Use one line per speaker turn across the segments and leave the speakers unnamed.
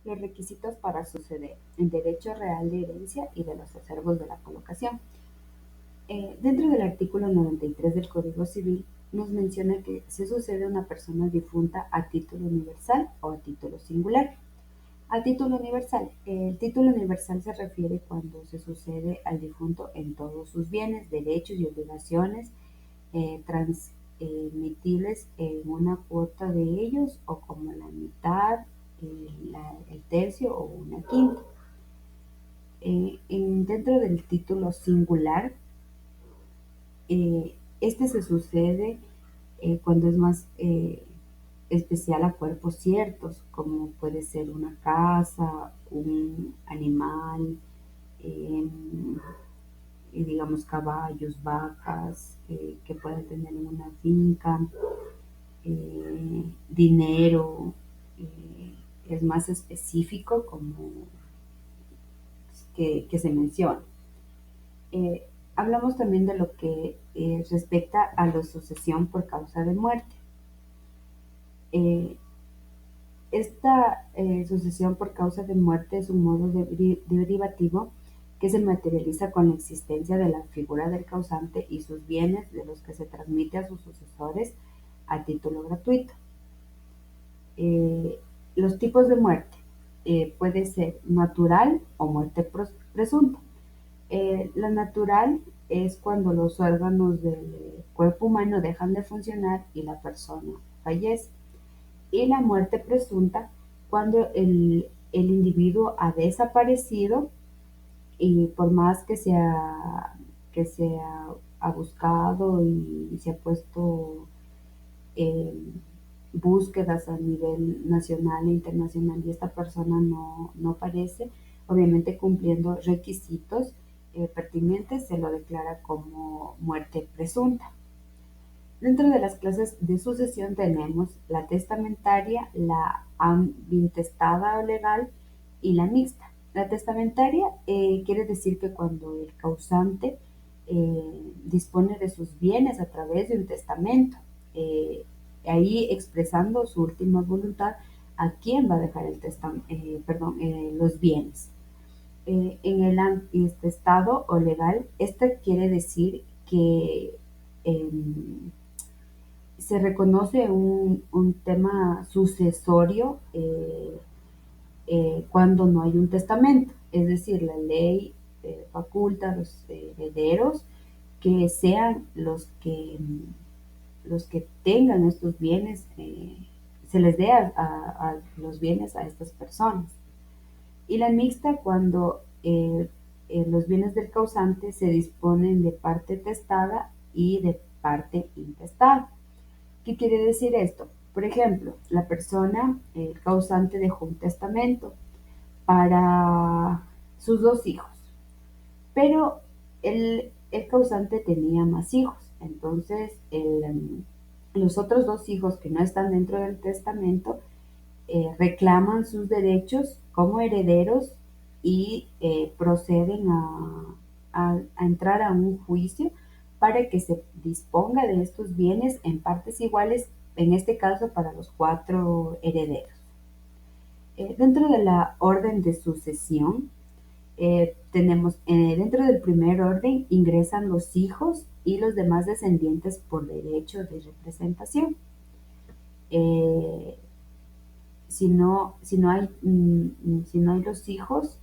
Los requisitos para suceder, el derecho real de herencia y de los acervos de la colocación. Dentro del artículo 93 del Código Civil nos menciona que se sucede a una persona difunta a título universal o a título singular. A título universal. El título universal se refiere cuando se sucede al difunto en todos sus bienes, derechos y obligaciones transmitibles en una cuota de ellos o como la mitad, el tercio o una quinta. Dentro del título singular, este se sucede cuando es más especial a cuerpos ciertos, como puede ser una casa, un animal, eh, y digamos caballos, vacas, que puedan tener en una finca, dinero, es más específico como que se menciona. Eh, Hablamos también de lo que respecta a la sucesión por causa de muerte. Eh, Esta sucesión por causa de muerte es un modo derivativo que se materializa con la existencia de la figura del causante y sus bienes de los que se transmite a sus sucesores a título gratuito. Los tipos de muerte puede ser natural o muerte presunta. La natural es cuando los órganos del cuerpo humano dejan de funcionar y la persona fallece. Y la muerte presunta cuando el individuo ha desaparecido y por más que se ha buscado y se ha puesto búsquedas a nivel nacional e internacional y esta persona no aparece, obviamente cumpliendo requisitos pertinentes, se lo declara como muerte presunta. Dentro de las clases de sucesión tenemos la testamentaria, la intestada o legal y la mixta. La testamentaria quiere decir que cuando el causante dispone de sus bienes a través de un testamento, eh, ahí expresando su última voluntad a quién va a dejar los bienes. En el intestado o legal, este quiere decir que se reconoce un tema sucesorio cuando no hay un testamento, es decir, la ley faculta a los herederos que sean los que tengan estos bienes, se les dé a los bienes a estas personas. Y la mixta cuando los bienes del causante se disponen de parte testada y de parte intestada. ¿Qué quiere decir esto? Por ejemplo, la persona, el causante dejó un testamento para sus dos hijos, pero el causante tenía más hijos. Entonces, los otros dos hijos que no están dentro del testamento reclaman sus derechos como herederos y proceden a entrar a un juicio para que se disponga de estos bienes en partes iguales, en este caso para los cuatro herederos. Dentro de la orden de sucesión, tenemos dentro del primer orden ingresan los hijos y los demás descendientes por derecho de representación. Eh, si no hay los hijos,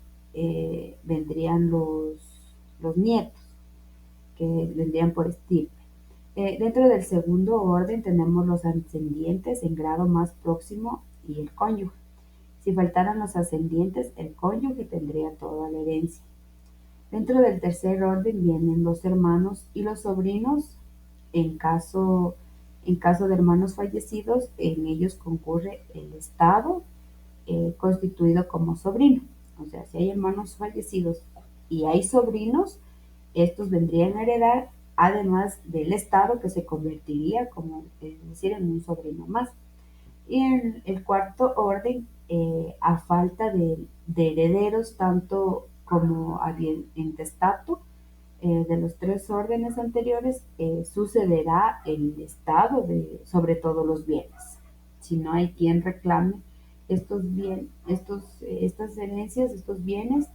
vendrían los nietos, que vendrían por estirpe. Dentro del segundo orden tenemos los ascendientes en grado más próximo y el cónyuge. Si faltaran los ascendientes, el cónyuge tendría toda la herencia. Dentro del tercer orden vienen los hermanos y los sobrinos. En caso de hermanos fallecidos, en ellos concurre el Estado constituido como sobrino. O sea, si hay hermanos fallecidos y hay sobrinos, estos vendrían a heredar, además del Estado que se convertiría como, es decir, en un sobrino más. Y en el cuarto orden, a falta de herederos, tanto como en testato, de los tres órdenes anteriores, sucederá el Estado sobre todos los bienes. Si no hay quien reclame estas herencias, estos bienes,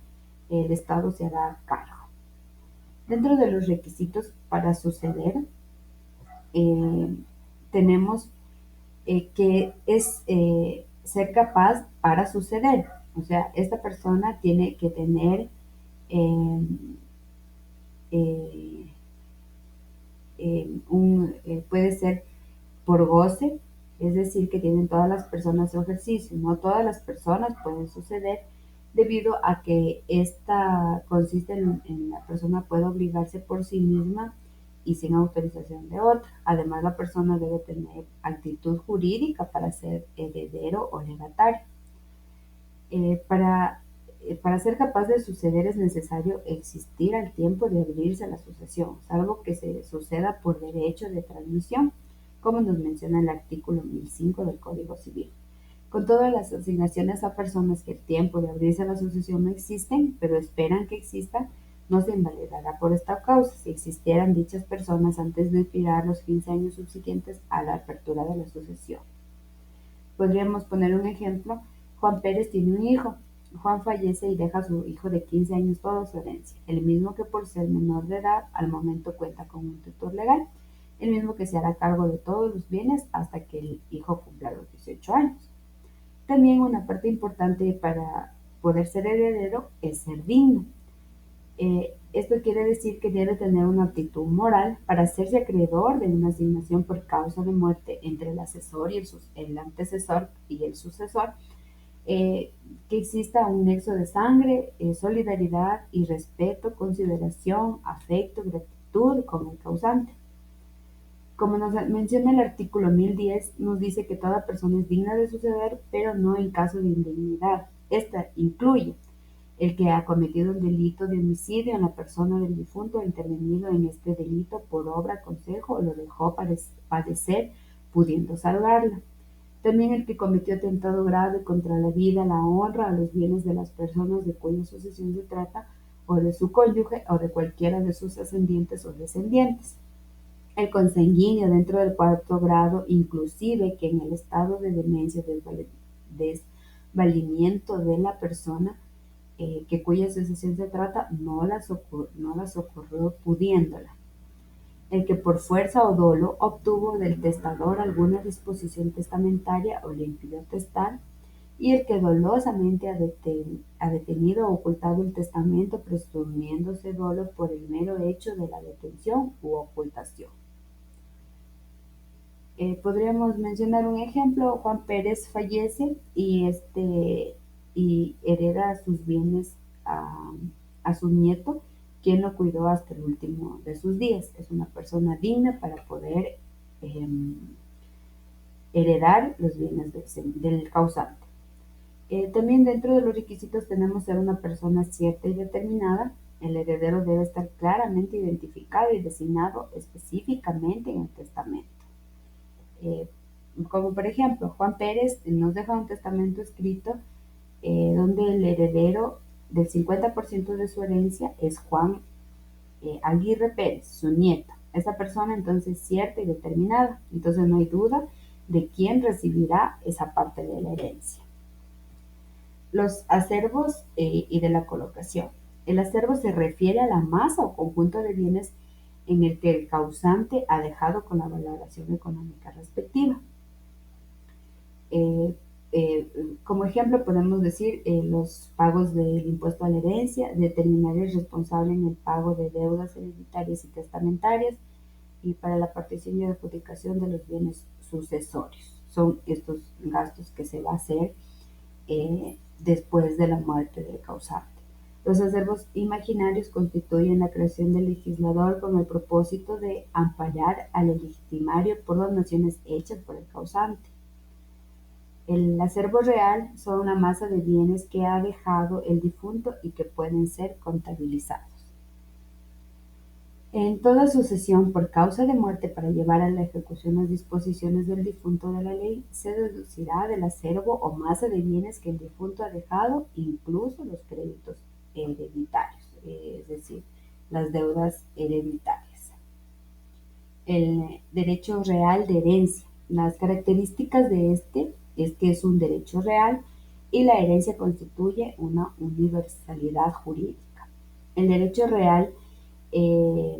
el Estado se hará cargo. Dentro de los requisitos para suceder, eh, tenemos que es ser capaz para suceder. O sea, esta persona tiene que tener eh, eh, puede ser por goce, es decir, que tienen todas las personas su ejercicio. No todas las personas pueden suceder debido a que esta consiste en la persona puede obligarse por sí misma y sin autorización de otra. Además, la persona debe tener actitud jurídica para ser heredero o legatario. Eh, para, para ser capaz de suceder es necesario existir al tiempo de abrirse la sucesión, salvo que se suceda por derecho de transmisión, como nos menciona el artículo 1005 del Código Civil. Con todas las asignaciones a personas que el tiempo de abrirse la sucesión no existen, pero esperan que existan, no se invalidará por esta causa si existieran dichas personas antes de expirar los 15 años subsiguientes a la apertura de la sucesión. Podríamos poner un ejemplo. Juan Pérez tiene un hijo. Juan fallece y deja a su hijo de 15 años toda su herencia, el mismo que por ser menor de edad al momento cuenta con un tutor legal, el mismo que se hará cargo de todos los bienes hasta que el hijo cumpla los 18 años. También una parte importante para poder ser heredero es ser digno. Esto quiere decir que debe tener una actitud moral para hacerse acreedor de una asignación por causa de muerte entre el asesor y el antecesor y el sucesor, que exista un nexo de sangre, solidaridad y respeto, consideración, afecto, gratitud con el causante. Como nos menciona el artículo 1010, nos dice que toda persona es digna de suceder, pero no en caso de indignidad. Esta incluye el que ha cometido un delito de homicidio en la persona del difunto, ha intervenido en este delito por obra, consejo o lo dejó padecer, pudiendo salvarla. También el que cometió atentado grave contra la vida, la honra, a los bienes de las personas de cuya sucesión se trata, o de su cónyuge, o de cualquiera de sus ascendientes o descendientes. El consanguíneo dentro del cuarto grado, inclusive que en el estado de demencia, desvalimiento de la persona que cuya sucesión se trata, no la socorrió pudiéndola. El que por fuerza o dolo obtuvo del testador alguna disposición testamentaria o le impidió testar, y el que dolosamente ha detenido o ocultado el testamento presumiéndose dolo por el mero hecho de la detención u ocultación. Podríamos mencionar un ejemplo. Juan Pérez fallece y hereda sus bienes a su nieto, quien lo cuidó hasta el último de sus días. Es una persona digna para poder eh, heredar los bienes del causante. También dentro de los requisitos tenemos ser una persona cierta y determinada. El heredero debe estar claramente identificado y designado específicamente en el testamento. Eh, Como por ejemplo, Juan Pérez nos deja un testamento escrito donde el heredero del 50% de su herencia es Juan Aguirre Pérez, su nieto. Esa persona entonces es cierta y determinada, entonces no hay duda de quién recibirá esa parte de la herencia. Los acervos y de la colocación. El acervo se refiere a la masa o conjunto de bienes en el que el causante ha dejado con la valoración económica respectiva. Eh, como ejemplo podemos decir los pagos del impuesto a la herencia, determinar el responsable en el pago de deudas hereditarias y testamentarias, y para la partición y adjudicación de los bienes sucesorios. Son estos gastos que se va a hacer después de la muerte del causante. Los acervos imaginarios constituyen la creación del legislador con el propósito de amparar al legitimario por donaciones hechas por el causante. El acervo real son una masa de bienes que ha dejado el difunto y que pueden ser contabilizados. En toda sucesión por causa de muerte para llevar a la ejecución las disposiciones del difunto de la ley, se deducirá del acervo o masa de bienes que el difunto ha dejado, incluso los créditos hereditarios, es decir, las deudas hereditarias. El derecho real de herencia. Las características de este es que es un derecho real y la herencia constituye una universalidad jurídica. El derecho real eh,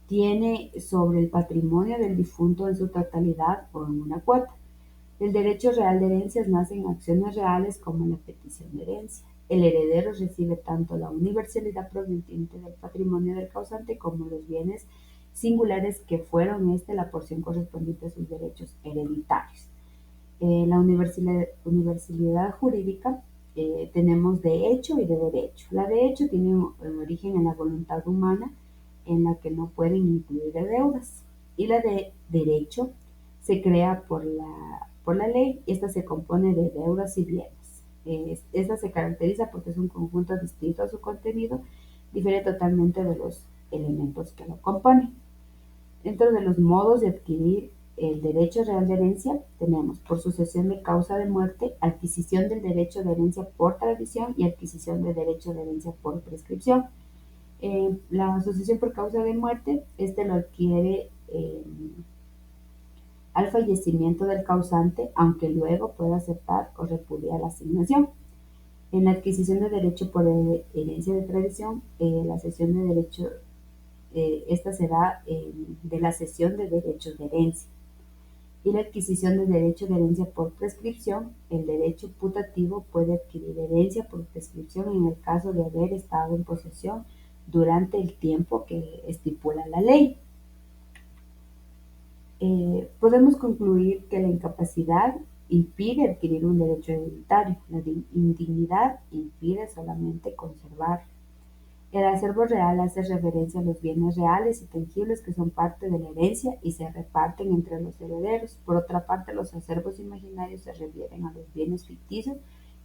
tiene sobre el patrimonio del difunto en su totalidad o en una cuota. El derecho real de herencias nace en acciones reales como en la petición de herencia. El heredero recibe tanto la universalidad proveniente del patrimonio del causante como los bienes singulares que fueron la porción correspondiente a sus derechos hereditarios. La universalidad jurídica tenemos de hecho y de derecho. La de hecho tiene origen en la voluntad humana en la que no pueden incluir deudas. Y la de derecho se crea por la ley. Esta se compone de deudas y bienes. Esta se caracteriza porque es un conjunto distinto a su contenido, difiere totalmente de los elementos que lo componen. Dentro de los modos de adquirir el derecho real de herencia tenemos por sucesión de causa de muerte, adquisición del derecho de herencia por tradición y adquisición del derecho de herencia por prescripción. La sucesión por causa de muerte, lo adquiere al fallecimiento del causante, aunque luego pueda aceptar o repudiar la asignación. En la adquisición de derecho por herencia de tradición, la cesión de derecho, esta será de la cesión de derechos de herencia. Y la adquisición de derecho de herencia por prescripción, el derecho putativo puede adquirir herencia por prescripción en el caso de haber estado en posesión durante el tiempo que estipula la ley. Podemos concluir que la incapacidad impide adquirir un derecho hereditario, la indignidad impide solamente conservar. El acervo real hace referencia a los bienes reales y tangibles que son parte de la herencia y se reparten entre los herederos. Por otra parte, los acervos imaginarios se refieren a los bienes ficticios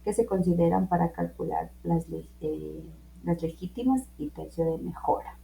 que se consideran para calcular las legítimas y tercio de mejora.